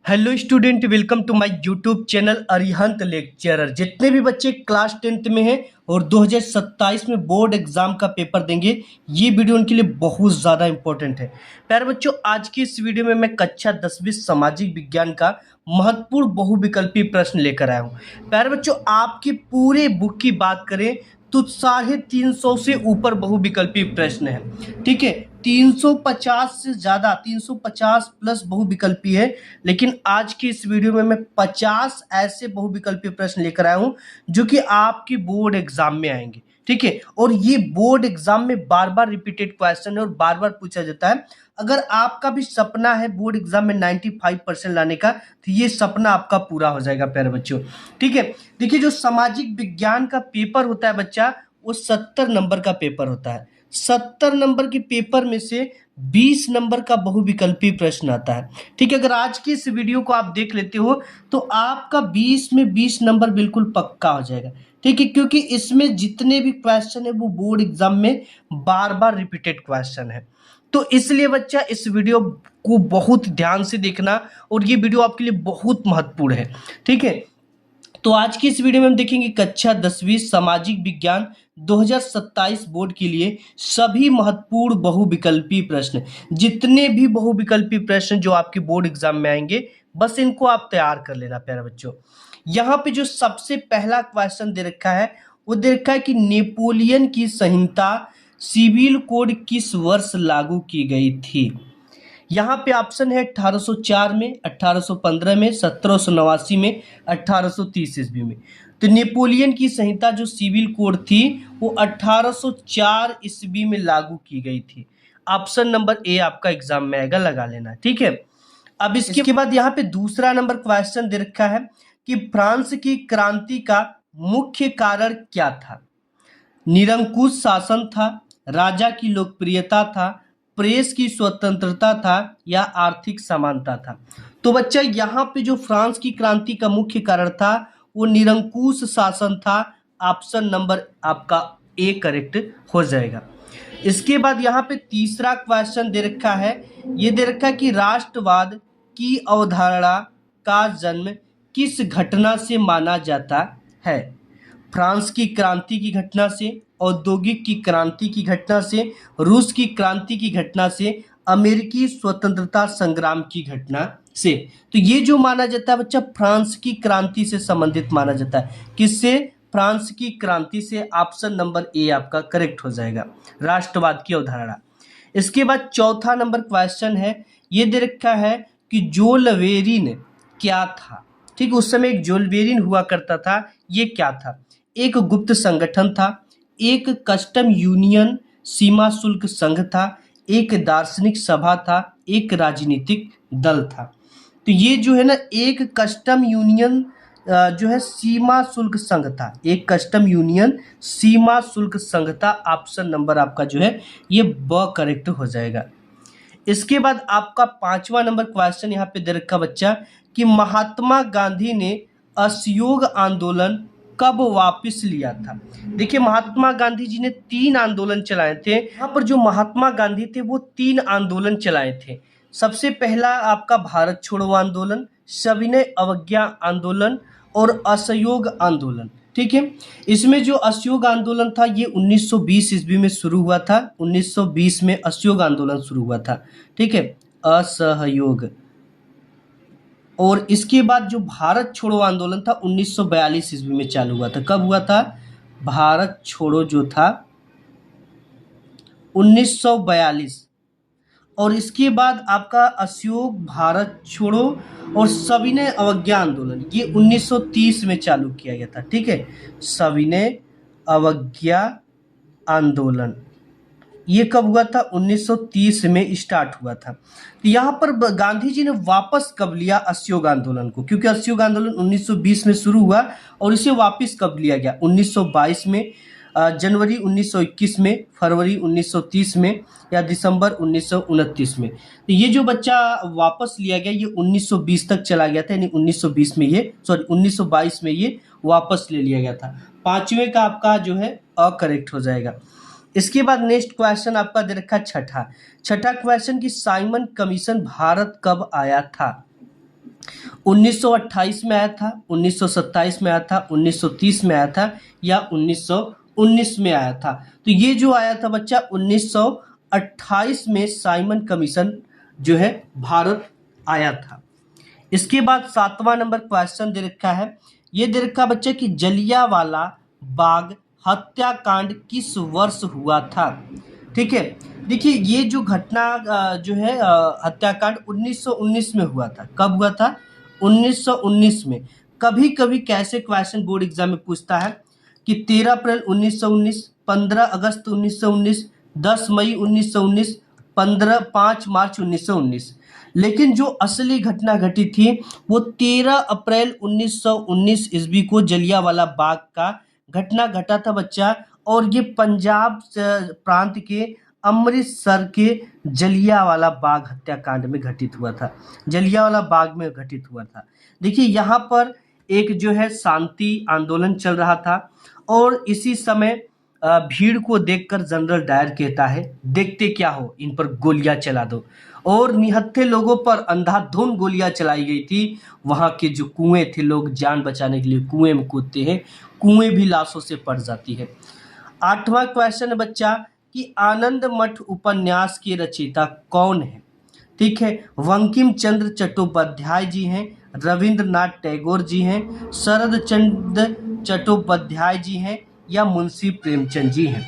Hello student, welcome to my YouTube channel Arihant lecturer. जितने भी बच्चे क्लास 10th में हैं और 2027 में बोर्ड एग्जाम का पेपर देंगे, ये वीडियो उनके लिए बहुत ज़्यादा इंपॉर्टेंट है। प्यारे बच्चों, आज की इस वीडियो में मैं कक्षा 10वीं सामाजिक विज्ञान का महत्वपूर्ण बहुविकल्पी प्रश्न लेकर आया हूँ। प्यारे बच्चों, आपकी पूरे बुक की बात करें तो 350 से ऊपर बहुविकल्पी प्रश्न है। ठीक है, 350 से ज़्यादा, 350 प्लस बहुविकल्पी है। लेकिन आज की इस वीडियो में मैं 50 ऐसे बहुविकल्पी प्रश्न लेकर आया हूं जो कि आपकी बोर्ड एग्जाम में आएंगे। ठीक है, और ये बोर्ड एग्जाम में बार बार रिपीटेड क्वेश्चन है और बार बार पूछा जाता है। अगर आपका भी सपना है बोर्ड एग्जाम में 95% लाने का, तो ये सपना आपका पूरा हो जाएगा प्यारे बच्चों। ठीक है, देखिए, जो सामाजिक विज्ञान का पेपर होता है बच्चा, वो 70 नंबर का पेपर होता है। 70 नंबर के पेपर में से 20 नंबर का बहुविकल्पी प्रश्न आता है। ठीक है, अगर आज की इस वीडियो को आप देख लेते हो तो आपका 20 में 20 नंबर बिल्कुल पक्का हो जाएगा। ठीक है, क्योंकि इसमें जितने भी क्वेश्चन है वो बोर्ड एग्जाम में बार बार रिपीटेड क्वेश्चन है। तो इसलिए बच्चा इस वीडियो को बहुत ध्यान से देखना, और ये वीडियो आपके लिए बहुत महत्वपूर्ण है। ठीक है, तो आज की इस वीडियो में हम देखेंगे कक्षा 10वीं सामाजिक विज्ञान 2027 बोर्ड के लिए सभी महत्वपूर्ण बहुविकल्पी प्रश्न। जितने भी बहुविकल्पी प्रश्न जो आपके बोर्ड एग्जाम में आएंगे, बस इनको आप तैयार कर लेना प्यारे बच्चों। यहाँ पे जो सबसे पहला क्वेश्चन दे रखा है, वो दे रखा है कि नेपोलियन की संहिता सिविल कोड किस वर्ष लागू की गई थी। यहाँ पे ऑप्शन है 1804 में, 1815 में, 1789 में, 1830 ईस्वी में। तो नेपोलियन की संहिता जो सिविल कोड थी वो 1804 ईस्वी में लागू की गई थी। ऑप्शन नंबर ए आपका एग्जाम में आएगा, लगा लेना। ठीक है, अब इसके बाद यहाँ पे दूसरा नंबर क्वेश्चन दे रखा है कि फ्रांस की क्रांति का मुख्य कारण क्या था। निरंकुश शासन था, राजा की लोकप्रियता था, प्रेस की स्वतंत्रता था, या आर्थिक समानता था। तो बच्चा, यहाँ पे जो फ्रांस की क्रांति का मुख्य कारण था वो निरंकुश शासन था। ऑप्शन नंबर आपका ए करेक्ट हो जाएगा। इसके बाद यहाँ पे तीसरा क्वेश्चन दे रखा है, ये दे रखा है कि राष्ट्रवाद की अवधारणा का जन्म किस घटना से माना जाता है। फ्रांस की क्रांति की घटना से, औद्योगिक की क्रांति की घटना से, रूस की क्रांति की घटना से, अमेरिकी स्वतंत्रता संग्राम की घटना से। तो ये जो माना जाता है बच्चा, फ्रांस की क्रांति से संबंधित माना जाता है। किससे? फ्रांस की क्रांति से। ऑप्शन नंबर ए आपका करेक्ट हो जाएगा, राष्ट्रवाद की अवधारणा। इसके बाद चौथा नंबर क्वेश्चन है, ये दे रखा है कि जोलवेरिन क्या था। ठीक, उस समय एक जोलवेरिन हुआ करता था, ये क्या था। एक गुप्त संगठन था, एक कस्टम यूनियन सीमा शुल्क संघ था, एक दार्शनिक सभा था, एक राजनीतिक दल था। तो ये जो है ना, एक कस्टम यूनियन जो है सीमा शुल्क संघ था, एक कस्टम यूनियन सीमा शुल्क संघ था। ऑप्शन नंबर आपका जो है ये ब करेक्ट हो जाएगा। इसके बाद आपका पांचवा नंबर क्वेश्चन यहाँ पे दे रखा बच्चा कि महात्मा गांधी ने असहयोग आंदोलन कब वापस लिया था। देखिए, महात्मा गांधी जी ने 3 आंदोलन चलाए थे। यहाँ पर जो महात्मा गांधी थे वो 3 आंदोलन चलाए थे। सबसे पहला आपका भारत छोड़ो आंदोलन, सविनय अवज्ञा आंदोलन और असहयोग आंदोलन। ठीक है, इसमें जो असहयोग आंदोलन था ये 1920 ईस्वी में शुरू हुआ था। 1920 में असहयोग आंदोलन शुरू हुआ था। ठीक है, असहयोग। और इसके बाद जो भारत छोड़ो आंदोलन था 1942 ईस्वी में चालू हुआ था। कब हुआ था? भारत छोड़ो जो था 1942। और इसके बाद आपका असहयोग, भारत छोड़ो और सविनय अवज्ञा आंदोलन ये 1930 में चालू किया गया था। ठीक है, सविनय अवज्ञा आंदोलन ये कब हुआ था? 1930 में स्टार्ट हुआ था। तो यहाँ पर गांधी जी ने वापस कब लिया असहयोग आंदोलन को, क्योंकि असहयोग आंदोलन 1920 में शुरू हुआ और इसे वापस कब लिया गया? 1922 में, जनवरी 1921 में, फरवरी 1930 में, या दिसंबर 1929 में। तो ये जो बच्चा वापस लिया गया ये 1920 तक चला गया था, यानी 1922 में ये 1922 में ये वापस ले लिया गया था। पांचवें का आपका जो है अकरेक्ट हो जाएगा। इसके बाद नेक्स्ट क्वेश्चन आपका दे रखा छठा क्वेश्चन कि साइमन कमीशन भारत कब आया था। 1928 में आया था, 1927 में आया था, 1930 में आया था या 1919 में आया था? तो ये जो आया था बच्चा 1928 में साइमन कमीशन जो है भारत आया था। इसके बाद 7वां नंबर क्वेश्चन दे रखा है, ये दे रखा बच्चा कि जलियांवाला बाग हत्याकांड किस वर्ष हुआ था? ठीक है, देखिए ये जो घटना जो है हत्याकांड 1919 में हुआ था। कब हुआ था? 1919 में। कभी कभी कैसे क्वेश्चन बोर्ड एग्जाम में पूछता है कि 13 अप्रैल 1919, 15 अगस्त 1919, 10 मई 1919, 5 मार्च 1919। लेकिन जो असली घटना घटी थी वो 13 अप्रैल 1919 ईस्वी को जलियांवाला बाग का घटना घटा था बच्चा। और ये पंजाब प्रांत के अमृतसर के जलियांवाला बाग हत्याकांड में घटित हुआ था। जलियांवाला बाग में घटित हुआ था। देखिए यहाँ पर एक जो है शांति आंदोलन चल रहा था और इसी समय भीड़ को देखकर जनरल डायर कहता है, देखते क्या हो, इन पर गोलियां चला दो। और निहत्थे लोगों पर अंधाधुंध गोलियां चलाई गई थी। वहां के जो कुएं थे, लोग जान बचाने के लिए कुएं में कूदते हैं, कुएं भी लाशों से पट जाती है। 8वां क्वेश्चन है बच्चा कि आनंद मठ उपन्यास के रचयिता कौन है? ठीक है, बंकिम चंद्र चट्टोपाध्याय जी हैं, रविंद्रनाथ टैगोर जी हैं, शरद चंद्र चट्टोपाध्याय जी हैं या मुंशी प्रेमचंद जी हैं?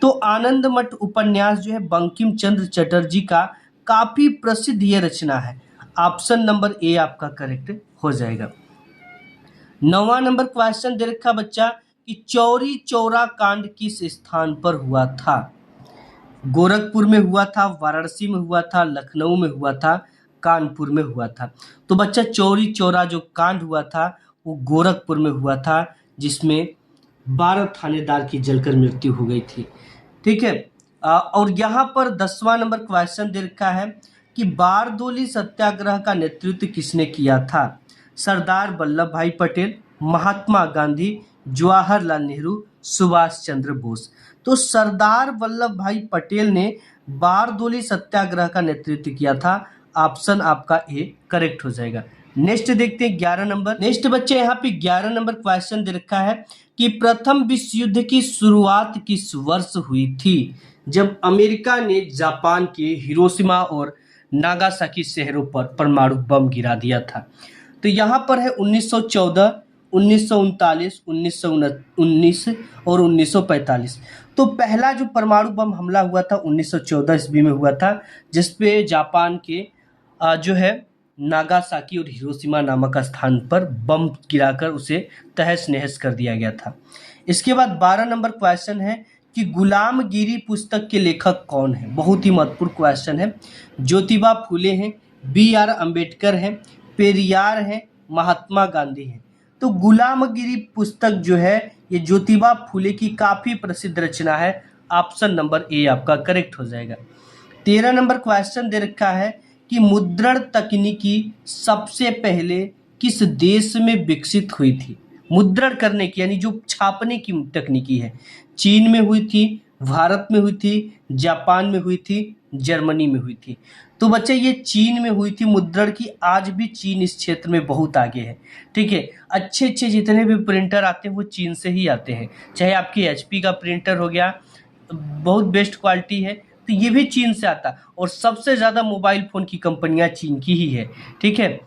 तो आनंद मठ उपन्यास जो है बंकिम चंद्र चटर्जी का काफी प्रसिद्ध ये रचना है। ऑप्शन नंबर ए आपका करेक्ट हो जाएगा। 9वां नंबर क्वेश्चन दे रखा बच्चा कि चौरी चौरा कांड किस स्थान पर हुआ था? गोरखपुर में हुआ था, वाराणसी में हुआ था, लखनऊ में हुआ था, कानपुर में हुआ था? तो बच्चा चौरी चौरा जो कांड हुआ था वो गोरखपुर में हुआ था, जिसमें 12 थानेदार की जलकर मृत्यु हो गई थी। ठीक है, और यहाँ पर 10वां नंबर क्वेश्चन दे रखा है कि बारदोली सत्याग्रह का नेतृत्व किसने किया था? सरदार वल्लभ भाई पटेल, महात्मा गांधी, जवाहरलाल नेहरू, सुभाष चंद्र बोस? तो सरदार वल्लभ भाई पटेल ने बारदोली सत्याग्रह का नेतृत्व किया था। ऑप्शन आपका ए करेक्ट हो जाएगा। नेक्स्ट देखते हैं 11 नंबर। नेक्स्ट बच्चे यहाँ पे 11 नंबर क्वेश्चन दे रखा है कि प्रथम विश्व युद्ध की शुरुआत किस वर्ष हुई थी? जब अमेरिका ने जापान के हिरोशिमा और नागासाकी शहरों पर परमाणु बम गिरा दिया था। तो यहाँ पर है 1914, 1939, 1919 और 1945। तो पहला जो परमाणु बम हमला हुआ था 1914 ईस्वी में हुआ था, जिसपे जापान के जो है नागासाकी और हिरोशिमा नामक स्थान पर बम गिराकर उसे तहस नहस कर दिया गया था। इसके बाद 12 नंबर क्वेश्चन है कि गुलामगिरी पुस्तक के लेखक कौन है? बहुत ही महत्वपूर्ण क्वेश्चन है। ज्योतिबा फूले हैं, बी.आर. अम्बेडकर हैं, पेरियार हैं, महात्मा गांधी हैं? तो गुलामगिरी पुस्तक जो है ये ज्योतिबा फूले की काफी प्रसिद्ध रचना है। ऑप्शन नंबर ए आपका करेक्ट हो जाएगा। 13 नंबर क्वेश्चन दे रखा है कि मुद्रण तकनीकी सबसे पहले किस देश में विकसित हुई थी? मुद्रण करने की यानी जो छापने की तकनीकी है, चीन में हुई थी, भारत में हुई थी, जापान में हुई थी, जर्मनी में हुई थी? तो बच्चे ये चीन में हुई थी मुद्रण की। आज भी चीन इस क्षेत्र में बहुत आगे है। ठीक है, अच्छे अच्छे जितने भी प्रिंटर आते हैं वो चीन से ही आते हैं। चाहे आपकी एचपी का प्रिंटर हो गया, बहुत बेस्ट क्वालिटी है, तो ये भी चीन से आता। और सबसे ज़्यादा मोबाइल फ़ोन की कंपनियां चीन की ही है। ठीक है,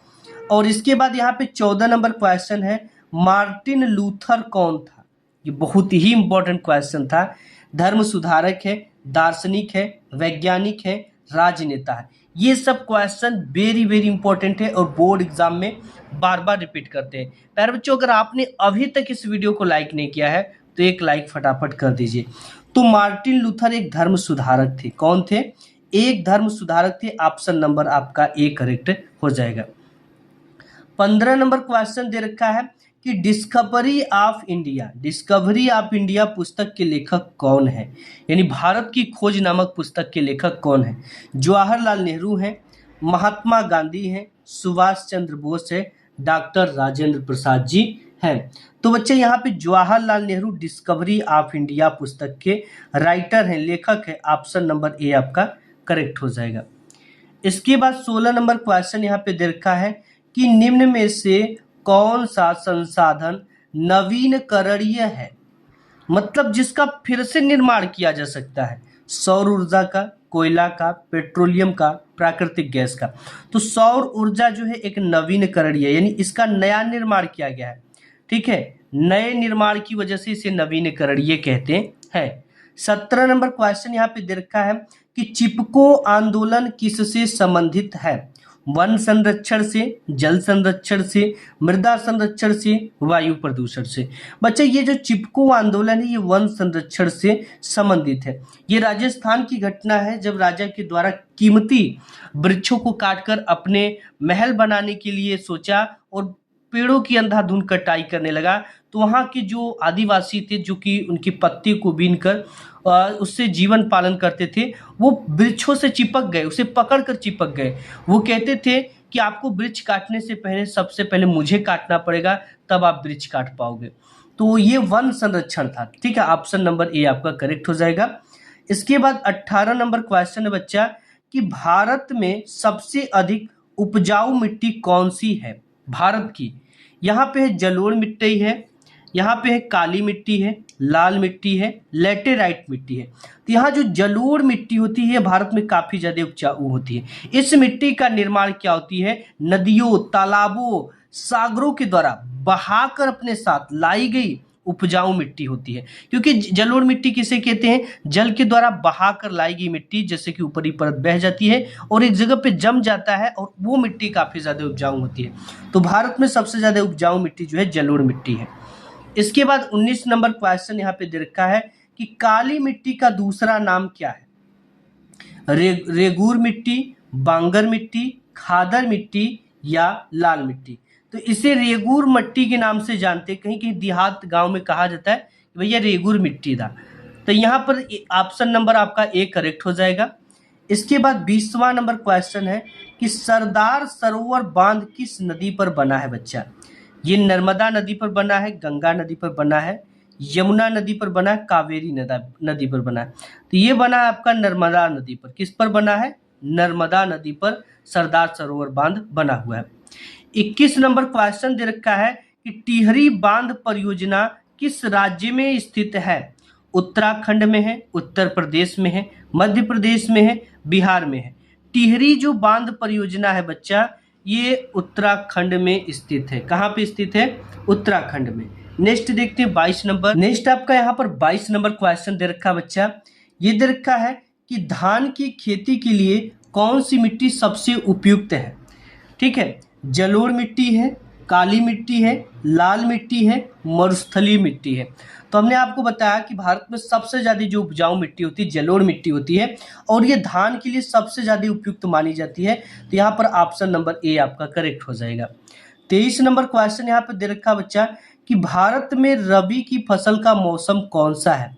और इसके बाद यहाँ पे 14 नंबर क्वेश्चन है, मार्टिन लूथर कौन था? ये बहुत ही इंपॉर्टेंट क्वेश्चन था। धर्म सुधारक है, दार्शनिक है, वैज्ञानिक है, राजनेता है? ये सब क्वेश्चन वेरी वेरी इंपॉर्टेंट है और बोर्ड एग्जाम में बार बार रिपीट करते हैं। प्यारे बच्चों, अगर आपने अभी तक इस वीडियो को लाइक नहीं किया है तो एक लाइक फटाफट कर दीजिए। तो मार्टिन लूथर एक धर्म सुधारक थे। कौन थे? एक धर्म सुधारक थे। ऑप्शन नंबर आपका ए करेक्ट हो जाएगा। 15 नंबर क्वेश्चन दे रखा है कि डिस्कवरी ऑफ इंडिया पुस्तक के लेखक कौन है? यानी भारत की खोज नामक पुस्तक के लेखक कौन है? जवाहरलाल नेहरू हैं, महात्मा गांधी हैं, सुभाष चंद्र बोस है, डॉक्टर राजेंद्र प्रसाद जी हैं? तो बच्चे यहाँ पे Jawaharlal Nehru discovery of India पुस्तक के राइटर हैं, लेखक है। ऑप्शन नंबर ए आपका करेक्ट हो जाएगा। इसके बाद 16 नंबर क्वेश्चन यहाँ पे दे रखा है कि निम्न में से कौन सा संसाधन नवीनकरणीय है, मतलब जिसका फिर से निर्माण किया जा सकता है। सौर ऊर्जा का, कोयला का, पेट्रोलियम का, प्राकृतिक गैस का। तो सौर ऊर्जा जो है एक नवीनकरणीय, यानी इसका नया निर्माण किया गया है। ठीक है, नए निर्माण की वजह से इसे नवीनकरणीय कहते हैं। 17 नंबर क्वेश्चन यहाँ पे दे रखा है कि चिपको आंदोलन किससे संबंधित है? वन संरक्षण से, जल संरक्षण से, मृदा संरक्षण से, वायु प्रदूषण से। बच्चे ये जो चिपको आंदोलन है ये वन संरक्षण से संबंधित है। ये राजस्थान की घटना है जब राजा के द्वारा कीमती वृक्षों को काटकर अपने महल बनाने के लिए सोचा और पेड़ों की अंधाधुंध कटाई करने लगा। तो वहाँ के जो आदिवासी थे जो कि उनकी पत्ती को बीनकर उससे जीवन पालन करते थे, वो वृक्षों से चिपक गए, उसे पकड़कर चिपक गए। वो कहते थे कि आपको वृक्ष काटने से पहले सबसे पहले मुझे काटना पड़ेगा, तब आप वृक्ष काट पाओगे। तो ये वन संरक्षण था। ठीक है, ऑप्शन नंबर ए आपका करेक्ट हो जाएगा। इसके बाद 18 नंबर क्वेश्चन है बच्चा कि भारत में सबसे अधिक उपजाऊ मिट्टी कौन सी है भारत की? यहाँ पे है जलोढ़ मिट्टी है, यहाँ पे है काली मिट्टी है, लाल मिट्टी है, लेटेराइट मिट्टी है। तो यहाँ जो जलोढ़ मिट्टी होती है भारत में काफी ज्यादा उपजाऊ होती है। इस मिट्टी का निर्माण क्या होती है? नदियों, तालाबों, सागरों के द्वारा बहाकर अपने साथ लाई गई उपजाऊ मिट्टी होती है। क्योंकि जलोढ़ मिट्टी किसे कहते हैं? जल के द्वारा बहाकर लाई गई मिट्टी, जैसे कि ऊपरी परत बह जाती है और एक जगह पे जम जाता है और वो मिट्टी काफी ज्यादा उपजाऊ होती है। तो भारत में सबसे ज्यादा उपजाऊ मिट्टी जो है जलोढ़ मिट्टी है। इसके बाद 19 नंबर क्वेश्चन यहाँ पे दे रखा है कि काली मिट्टी का दूसरा नाम क्या है? रेगूर मिट्टी, बांगर मिट्टी, खादर मिट्टी या लाल मिट्टी। तो इसे रेगूर मिट्टी के नाम से जानते हैं। कहीं कहीं देहात गांव में कहा जाता है कि भैया रेगूर मिट्टी था। तो यहाँ पर ऑप्शन नंबर आपका ए करेक्ट हो जाएगा। इसके बाद 20वां नंबर क्वेश्चन है कि सरदार सरोवर बांध किस नदी पर बना है बच्चा? ये नर्मदा नदी पर बना है, गंगा नदी पर बना है, यमुना नदी पर बना है, कावेरी नदी पर बना है। तो ये बना है आपका नर्मदा नदी पर। किस पर बना है? नर्मदा नदी पर सरदार सरोवर बांध बना हुआ है। 21 नंबर क्वेश्चन दे रखा है कि टिहरी बांध परियोजना किस राज्य में स्थित है? उत्तराखंड में है, उत्तर प्रदेश में है, मध्य प्रदेश में है, बिहार में है। टिहरी जो बांध परियोजना है बच्चा ये उत्तराखंड में स्थित है। कहाँ पे स्थित है? उत्तराखंड में। नेक्स्ट देखते हैं 22 नंबर। नेक्स्ट आपका यहाँ पर 22 नंबर क्वेश्चन दे रखा है बच्चा। ये दे रखा है कि धान की खेती के लिए कौन सी मिट्टी सबसे उपयुक्त है? ठीक है, जलोढ़ मिट्टी है, काली मिट्टी है, लाल मिट्टी है, मरुस्थलीय मिट्टी है। तो हमने आपको बताया कि भारत में सबसे ज्यादा जो उपजाऊ मिट्टी होती है जलोढ़ मिट्टी होती है और ये धान के लिए सबसे ज्यादा उपयुक्त मानी जाती है। तो यहाँ पर ऑप्शन नंबर ए आपका करेक्ट हो जाएगा। 23 नंबर क्वेश्चन यहाँ पर दे रखा बच्चा कि भारत में रबी की फसल का मौसम कौन सा है?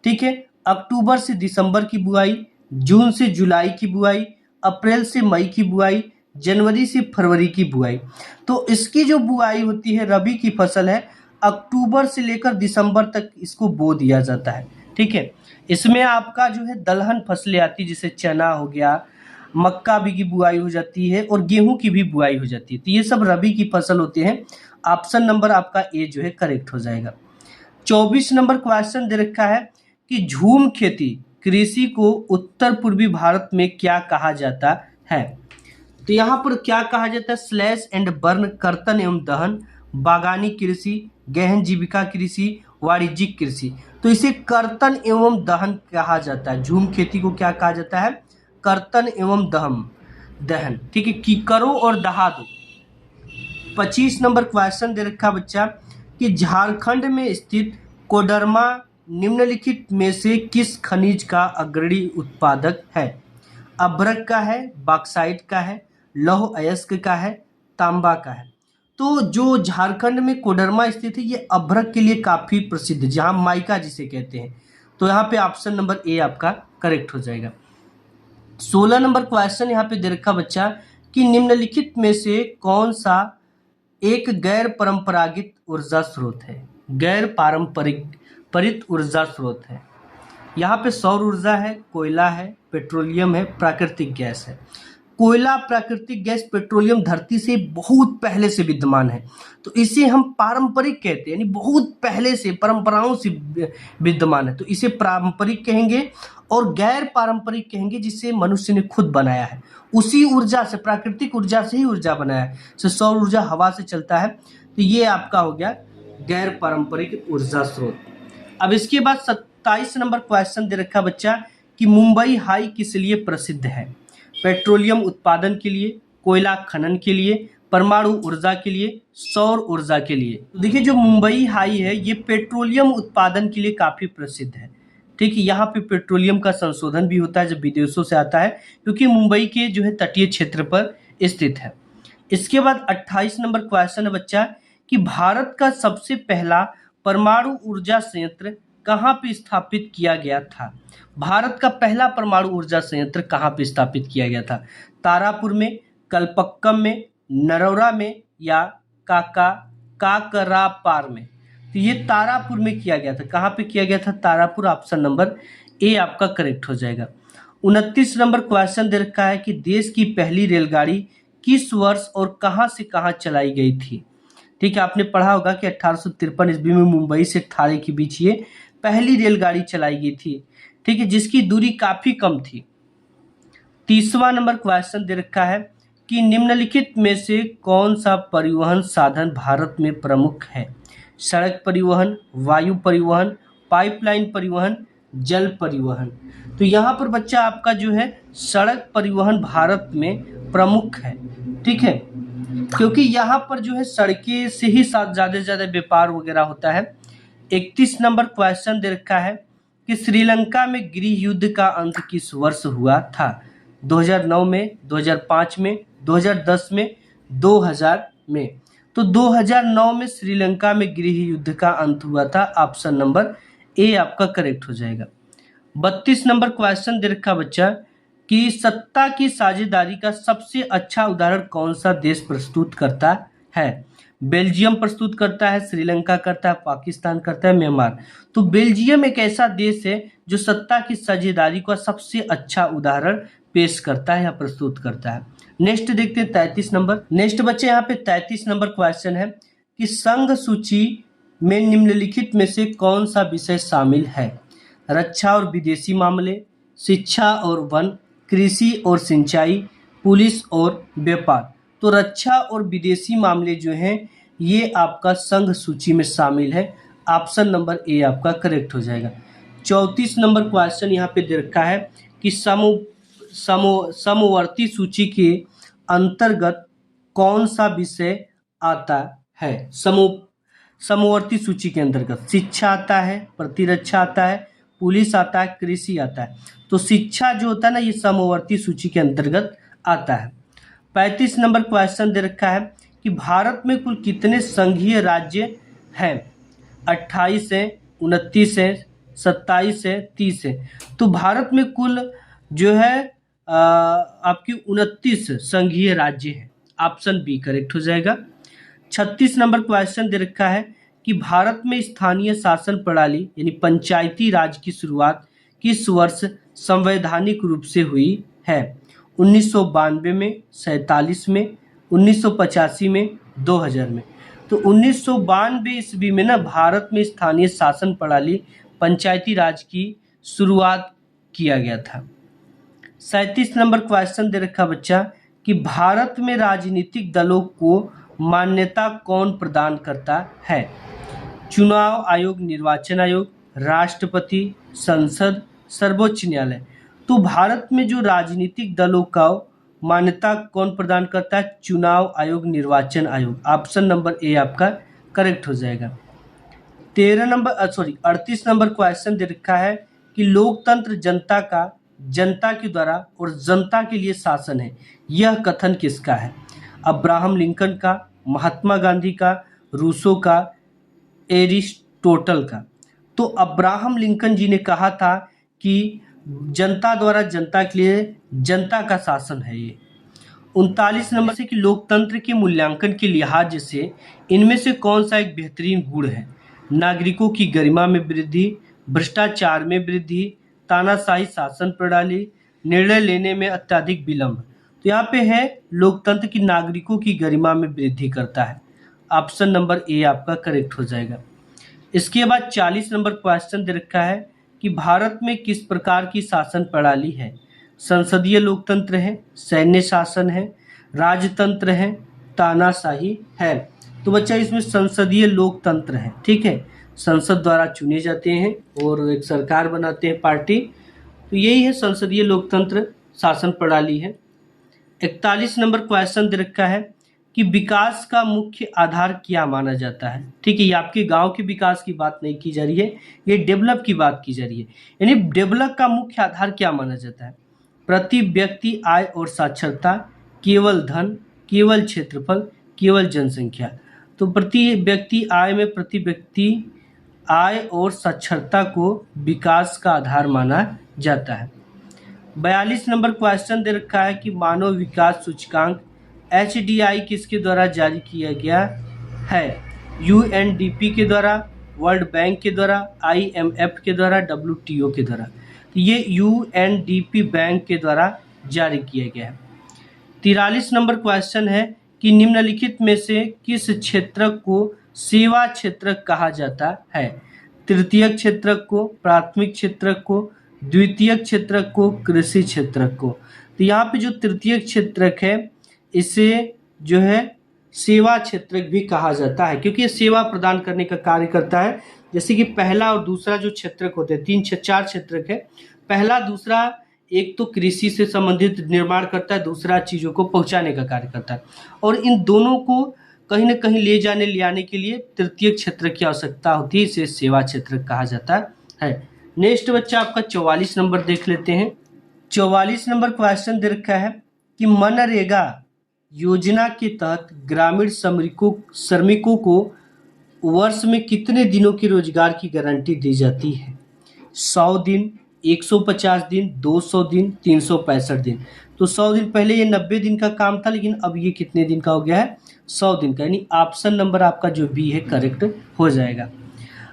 ठीक है, अक्टूबर से दिसंबर की बुआई, जून से जुलाई की बुआई, अप्रैल से मई की बुआई, जनवरी से फरवरी की बुआई। तो इसकी जो बुआई होती है रबी की फसल है अक्टूबर से लेकर दिसंबर तक इसको बो दिया जाता है। ठीक है, इसमें आपका जो है दलहन फसलें आती है, जैसे चना हो गया, मक्का भी की बुआई हो जाती है और गेहूं की भी बुआई हो जाती है। तो ये सब रबी की फसल होते हैं। ऑप्शन नंबर आपका ए जो है करेक्ट हो जाएगा। 24 नंबर क्वेश्चन दे रखा है कि झूम खेती कृषि को उत्तर पूर्वी भारत में क्या कहा जाता है? तो यहाँ पर क्या कहा जाता है? स्लैश एंड बर्न, कर्तन एवं दहन, बागानी कृषि, गहन जीविका कृषि, वाणिज्यिक कृषि। तो इसे कर्तन एवं दहन कहा जाता है। झूम खेती को क्या कहा जाता है? कर्तन एवं दहन। ठीक है, कि करो और दहा दो। 25 नंबर क्वेश्चन दे रखा बच्चा कि झारखंड में स्थित कोडरमा निम्नलिखित में से किस खनिज का अग्रणी उत्पादक है? अभ्रक का है, बॉक्साइट का है, लौह अयस्क का है, तांबा का है। तो जो झारखंड में कोडरमा स्थित है ये अभ्रक के लिए काफी प्रसिद्ध है, जहां माइका जिसे कहते हैं। तो यहाँ पे ऑप्शन नंबर ए आपका करेक्ट हो जाएगा। 16 नंबर क्वेश्चन यहाँ पे दे रखा बच्चा कि निम्नलिखित में से कौन सा एक गैर परंपरागत ऊर्जा स्रोत है? गैर पारंपरिक ऊर्जा स्रोत है। यहाँ पे सौर ऊर्जा है, कोयला है, पेट्रोलियम है, प्राकृतिक गैस है। कोयला, प्राकृतिक गैस, पेट्रोलियम धरती से बहुत पहले से विद्यमान है, तो इसे हम पारंपरिक कहते हैं, यानी बहुत पहले से परंपराओं से विद्यमान है, तो इसे पारंपरिक कहेंगे। और गैर पारंपरिक कहेंगे जिसे मनुष्य ने खुद बनाया है, उसी ऊर्जा से, प्राकृतिक ऊर्जा से ही ऊर्जा बनाया है। जैसे सौर ऊर्जा हवा से चलता है, तो ये आपका हो गया गैर पारंपरिक ऊर्जा स्रोत। अब इसके बाद 27 नंबर क्वेश्चन दे रखा बच्चा कि मुंबई हाई किस लिए प्रसिद्ध है? पेट्रोलियम उत्पादन के लिए, कोयला खनन के लिए, परमाणु ऊर्जा के लिए, सौर ऊर्जा के लिए। तो देखिए जो मुंबई हाई है ये पेट्रोलियम उत्पादन के लिए काफी प्रसिद्ध है। ठीक है, यहाँ पे पेट्रोलियम का संशोधन भी होता है जब विदेशों से आता है, क्योंकि मुंबई के जो है तटीय क्षेत्र पर स्थित है। इसके बाद 28 नंबर क्वेश्चन है बच्चा कि भारत का सबसे पहला परमाणु ऊर्जा संयंत्र कहाँ पे स्थापित किया गया था? भारत का पहला परमाणु ऊर्जा संयंत्र कहाँ पे स्थापित किया गया था? तारापुर में, कलपक्कम में, नरौरा में या काकरापार में? तो ये तारापुर में किया गया था। कहाँ पे किया गया था? तारापुर। ऑप्शन नंबर ए आपका करेक्ट हो जाएगा। 29 नंबर क्वेश्चन दे रखा है कि देश की पहली रेलगाड़ी किस वर्ष और कहाँ से कहाँ चलाई गई थी? ठीक है, आपने पढ़ा होगा कि 1853 ईस्वी में मुंबई से ठाणे के बीच ये पहली रेलगाड़ी चलाई गई थी। ठीक है, जिसकी दूरी काफी कम थी। 30वां नंबर क्वेश्चन दे रखा है कि निम्नलिखित में से कौन सा परिवहन साधन भारत में प्रमुख है? सड़क परिवहन, वायु परिवहन, पाइपलाइन परिवहन, जल परिवहन। तो यहाँ पर बच्चा आपका जो है सड़क परिवहन भारत में प्रमुख है। ठीक है, क्योंकि यहाँ पर जो है सड़कें से ही ज़्यादा से ज़्यादा व्यापार वगैरह होता है। 31 नंबर क्वेश्चन दे रखा है कि श्रीलंका में गृह युद्ध का अंत किस वर्ष हुआ था? 2009 में, 2005 में, 2010 में, 2000 में? तो 2009 में श्रीलंका में गृह युद्ध का अंत हुआ था। ऑप्शन नंबर ए आपका करेक्ट हो जाएगा। 32 नंबर क्वेश्चन दे रखा बच्चा कि सत्ता की साझेदारी का सबसे अच्छा उदाहरण कौन सा देश प्रस्तुत करता है? बेल्जियम प्रस्तुत करता है, श्रीलंका करता है, पाकिस्तान करता है, म्यांमार। तो बेल्जियम एक ऐसा देश है जो सत्ता की साझेदारी का सबसे अच्छा उदाहरण पेश करता है या प्रस्तुत करता है। नेक्स्ट देखते हैं 33 नंबर। नेक्स्ट बच्चे यहाँ पे 33 नंबर क्वेश्चन है कि संघ सूची में निम्नलिखित में से कौन सा विषय शामिल है? रक्षा और विदेशी मामले, शिक्षा और वन, कृषि और सिंचाई, पुलिस और व्यापार। तो रक्षा और विदेशी मामले जो हैं ये आपका संघ सूची में शामिल है। ऑप्शन नंबर ए आपका करेक्ट हो जाएगा। 34 नंबर क्वेश्चन यहाँ पे दे रखा है कि समवर्ती सूची के अंतर्गत कौन सा विषय आता है? समवर्ती सूची के अंतर्गत शिक्षा आता है, प्रतिरक्षा आता है, पुलिस आता है, कृषि आता है। तो शिक्षा जो होता है ना ये समवर्ती सूची के अंतर्गत आता है। 35 नंबर क्वेश्चन दे रखा है कि भारत में कुल कितने संघीय राज्य हैं? 28 है, 29 है, 27 है, 30 है। तो भारत में कुल जो है आपकी 29 संघीय राज्य है। ऑप्शन बी करेक्ट हो जाएगा। 36 नंबर क्वेश्चन दे रखा है कि भारत में स्थानीय शासन प्रणाली यानी पंचायती राज की शुरुआत किस वर्ष संवैधानिक रूप से हुई है? 1992 में, 47 में, 1985 में, 2000 में। तो 1992 ईस्वी में ना भारत में स्थानीय शासन प्रणाली पंचायती राज की शुरुआत किया गया था। 37 नंबर क्वेश्चन दे रखा बच्चा कि भारत में राजनीतिक दलों को मान्यता कौन प्रदान करता है? चुनाव आयोग, निर्वाचन आयोग, राष्ट्रपति, संसद, सर्वोच्च न्यायालय। तो भारत में जो राजनीतिक दलों का मान्यता कौन प्रदान करता है? चुनाव आयोग, निर्वाचन आयोग। ऑप्शन नंबर ए आपका करेक्ट हो जाएगा। 38 नंबर क्वेश्चन दे रखा है कि लोकतंत्र जनता के द्वारा और जनता के लिए शासन है, यह कथन किसका है? अब्राहम लिंकन का, महात्मा गांधी का, रूसो का, एरिस्टोटल का। तो अब्राहम लिंकन जी ने कहा था कि जनता द्वारा जनता के लिए जनता का शासन है ये। 39 नंबर से कि लोकतंत्र के मूल्यांकन के लिहाज से इनमें से कौन सा एक बेहतरीन गुण है? नागरिकों की गरिमा में वृद्धि, भ्रष्टाचार में वृद्धि, तानाशाही शासन प्रणाली, निर्णय लेने में अत्यधिक विलंब। तो यहाँ पे है लोकतंत्र की नागरिकों की गरिमा में वृद्धि करता है। ऑप्शन नंबर ए आपका करेक्ट हो जाएगा। इसके बाद 40 नंबर क्वेश्चन दे रखा है कि भारत में किस प्रकार की शासन प्रणाली है। संसदीय लोकतंत्र है, सैन्य शासन है, राजतंत्र है, तानाशाही है। तो बच्चा इसमें संसदीय लोकतंत्र है, ठीक है। संसद द्वारा चुने जाते हैं और एक सरकार बनाते हैं पार्टी, तो यही है संसदीय लोकतंत्र शासन प्रणाली है। 41 नंबर क्वेश्चन दे रखा है कि विकास का मुख्य आधार क्या माना जाता है। ठीक है, ये आपके गांव के विकास की बात नहीं की जा रही है, ये डेवलप की बात की जा रही है। यानी डेवलप का मुख्य आधार क्या माना जाता है। प्रति व्यक्ति आय और साक्षरता, केवल धन, केवल क्षेत्रफल, केवल जनसंख्या। तो प्रति व्यक्ति आय में प्रति व्यक्ति आय और साक्षरता को विकास का आधार माना जाता है। 42 नंबर क्वेश्चन दे रखा है कि मानव विकास सूचकांक HDI किसके द्वारा जारी किया गया है। UNDP के द्वारा, वर्ल्ड बैंक के द्वारा, IMF के द्वारा, WTO के द्वारा। तो ये UNDP बैंक के द्वारा जारी किया गया है। 43 नंबर क्वेश्चन है कि निम्नलिखित में से किस क्षेत्र को सेवा क्षेत्र कहा जाता है। तृतीय क्षेत्र को, प्राथमिक क्षेत्र को, द्वितीय क्षेत्र को, कृषि क्षेत्र को। तो यहाँ पे जो तृतीय क्षेत्र है इसे जो है सेवा क्षेत्र भी कहा जाता है, क्योंकि ये सेवा प्रदान करने का कार्य करता है। जैसे कि पहला और दूसरा जो क्षेत्र होते हैं, 4 क्षेत्र है। पहला दूसरा, एक तो कृषि से संबंधित निर्माण करता है, दूसरा चीज़ों को पहुंचाने का कार्य करता है। और इन दोनों को कहीं ना कहीं ले आने के लिए तृतीय क्षेत्र की आवश्यकता होती है, इसे सेवा क्षेत्र कहा जाता है। नेक्स्ट बच्चा आपका 44 नंबर देख लेते हैं। 44 नंबर क्वेश्चन दे रखा है कि मनरेगा योजना के तहत ग्रामीण श्रमिकों को वर्ष में कितने दिनों की रोजगार की गारंटी दी जाती है। 100 दिन, 150 दिन, 200 दिन, 365 दिन। तो 100 दिन, पहले ये 90 दिन का काम था, लेकिन अब ये कितने दिन का हो गया है, 100 दिन का। यानी ऑप्शन नंबर आपका जो बी है करेक्ट हो जाएगा।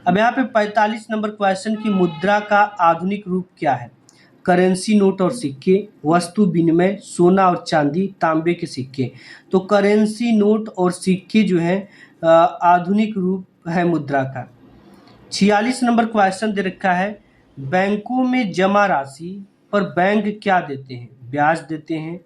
अब यहाँ पे 45 नंबर क्वेश्चन की मुद्रा का आधुनिक रूप क्या है। करेंसी नोट और सिक्के, वस्तु विनिमय, सोना और चांदी, तांबे के सिक्के। तो करेंसी नोट और सिक्के जो है आधुनिक रूप है मुद्रा का। 46 नंबर क्वेश्चन दे रखा है बैंकों में जमा राशि पर बैंक क्या देते हैं। ब्याज देते हैं,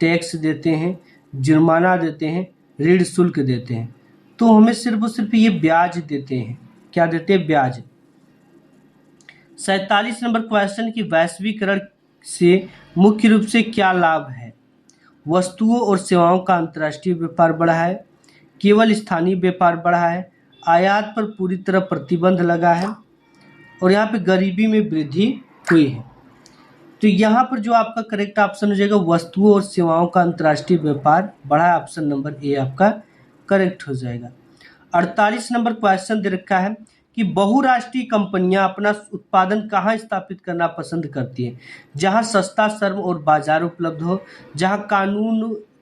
टैक्स देते हैं, जुर्माना देते हैं, ऋण शुल्क देते हैं। तो हमें सिर्फ और सिर्फ ये ब्याज देते हैं। क्या देते हैं, ब्याज। 47 नंबर क्वेश्चन की वैश्वीकरण से मुख्य रूप से क्या लाभ है। वस्तुओं और सेवाओं का अंतर्राष्ट्रीय व्यापार बढ़ा है, केवल स्थानीय व्यापार बढ़ा है, आयात पर पूरी तरह प्रतिबंध लगा है, और यहाँ पे गरीबी में वृद्धि हुई है। तो यहाँ पर जो आपका करेक्ट ऑप्शन हो जाएगा वस्तुओं और सेवाओं का अंतर्राष्ट्रीय व्यापार बढ़ा है। ऑप्शन नंबर ए आपका करेक्ट हो जाएगा। 48 नंबर क्वेश्चन दे रखा है कि बहुराष्ट्रीय कंपनियां अपना उत्पादन कहाँ स्थापित करना पसंद करती हैं। जहां सस्ता श्रम और बाजार उपलब्ध हो, जहां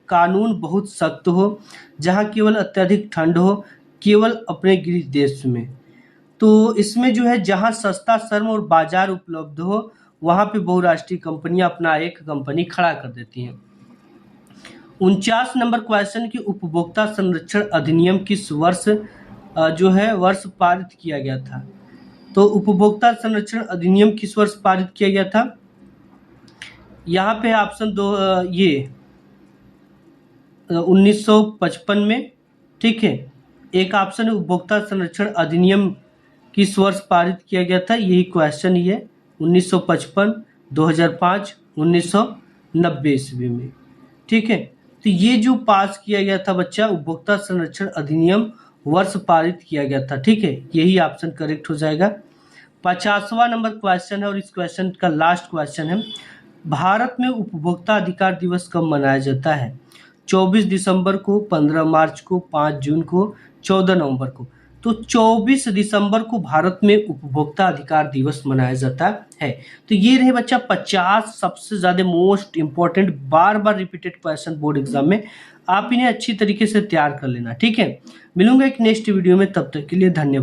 कानून बहुत सख्त हो, जहां केवल अत्यधिक ठंड हो, केवल अपने गृह देश में। तो इसमें जो है जहां सस्ता श्रम और बाजार उपलब्ध हो वहां पे बहुराष्ट्रीय कंपनियां अपना एक कंपनी खड़ा कर देती हैं। 49 नंबर क्वेश्चन की उपभोक्ता संरक्षण अधिनियम किस वर्ष जो है वर्ष पारित किया गया था। तो उपभोक्ता संरक्षण अधिनियम किस वर्ष पारित किया गया था। यहाँ पे ऑप्शन दो, ये 1955 में, ठीक है। एक ऑप्शन है उपभोक्ता संरक्षण अधिनियम किस वर्ष पारित किया गया था, यही क्वेश्चन ही है। 1955, 2005, 1990 ईस्वी में, ठीक है। तो ये जो पास किया गया था बच्चा उपभोक्ता संरक्षण अधिनियम वर्ष पारित किया गया था, ठीक है। यही ऑप्शन करेक्ट हो जाएगा। 50वां नंबर क्वेश्चन है और इस क्वेश्चन का लास्ट क्वेश्चन है भारत में उपभोक्ता अधिकार दिवस कब मनाया जाता है। 24 दिसंबर को, 15 मार्च को, 5 जून को, 14 नवंबर को। तो 24 दिसंबर को भारत में उपभोक्ता अधिकार दिवस मनाया जाता है। तो ये रहे बच्चा 50 सबसे ज़्यादा मोस्ट इंपॉर्टेंट बार बार रिपीटेड क्वेश्चन बोर्ड एग्जाम में। आप इन्हें अच्छी तरीके से तैयार कर लेना, ठीक है। मिलूंगा एक नेक्स्ट वीडियो में, तब तक के लिए धन्यवाद।